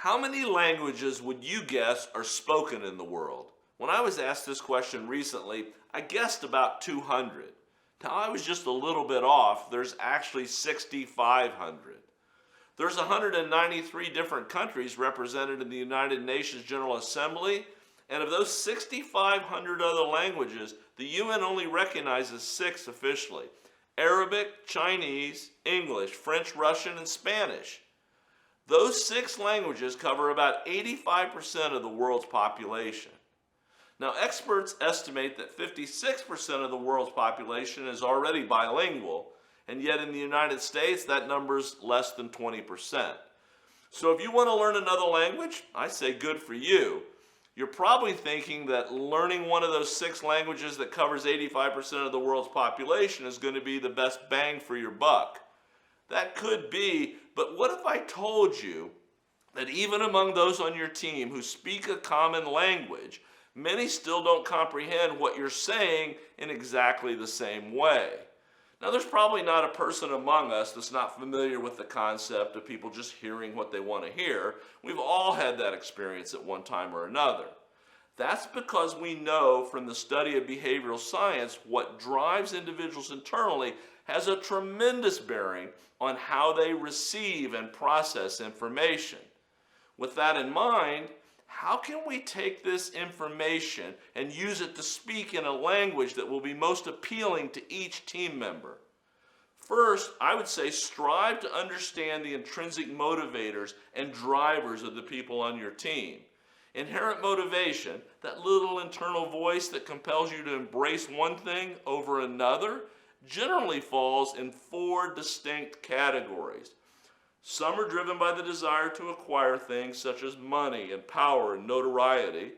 How many languages would you guess are spoken in the world? When I was asked this question recently, I guessed about 200. Now I was just a little bit off. There's actually 6,500. There's 193 different countries represented in the United Nations General Assembly, and of those 6,500 other languages, the UN only recognizes 6 officially: Arabic, Chinese, English, French, Russian, and Spanish. Those 6 languages cover about 85% of the world's population. Now, experts estimate that 56% of the world's population is already bilingual, and yet in the United States, that number is less than 20%. So if you want to learn another language, I say good for you. You're probably thinking that learning one of those 6 languages that covers 85% of the world's population is going to be the best bang for your buck. That could be, but what if I told you that even among those on your team who speak a common language, many still don't comprehend what you're saying in exactly the same way? Now, there's probably not a person among us that's not familiar with the concept of people just hearing what they want to hear. We've all had that experience at one time or another. That's because we know from the study of behavioral science what drives individuals internally has a tremendous bearing on how they receive and process information. With that in mind, how can we take this information and use it to speak in a language that will be most appealing to each team member? First, I would say strive to understand the intrinsic motivators and drivers of the people on your team. Inherent motivation, that little internal voice that compels you to embrace one thing over another, generally falls in 4 distinct categories. Some are driven by the desire to acquire things such as money and power and notoriety.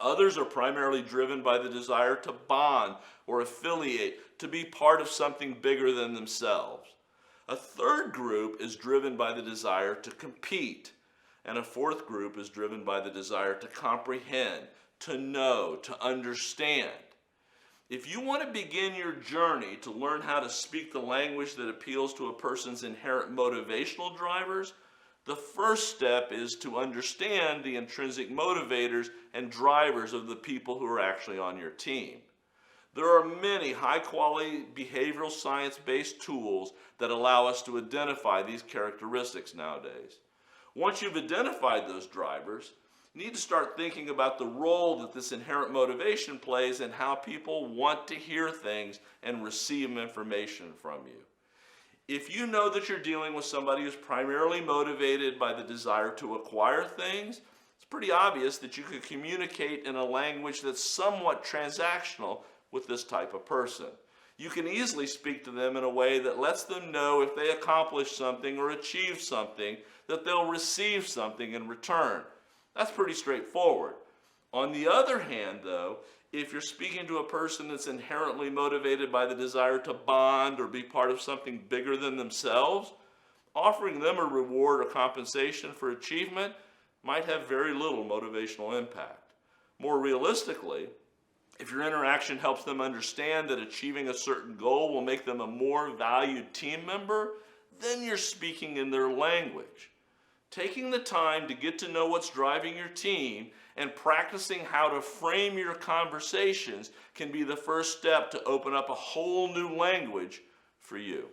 Others are primarily driven by the desire to bond or affiliate, to be part of something bigger than themselves. A third group is driven by the desire to compete. And a fourth group is driven by the desire to comprehend, to know, to understand. If you want to begin your journey to learn how to speak the language that appeals to a person's inherent motivational drivers, the first step is to understand the intrinsic motivators and drivers of the people who are actually on your team. There are many high-quality behavioral science-based tools that allow us to identify these characteristics nowadays. Once you've identified those drivers, you need to start thinking about the role that this inherent motivation plays in how people want to hear things and receive information from you. If you know that you're dealing with somebody who's primarily motivated by the desire to acquire things, it's pretty obvious that you could communicate in a language that's somewhat transactional with this type of person. You can easily speak to them in a way that lets them know if they accomplish something or achieve something, that they'll receive something in return. That's pretty straightforward. On the other hand, though, if you're speaking to a person that's inherently motivated by the desire to bond or be part of something bigger than themselves, offering them a reward or compensation for achievement might have very little motivational impact. More realistically, if your interaction helps them understand that achieving a certain goal will make them a more valued team member, then you're speaking in their language. Taking the time to get to know what's driving your team and practicing how to frame your conversations can be the first step to open up a whole new language for you.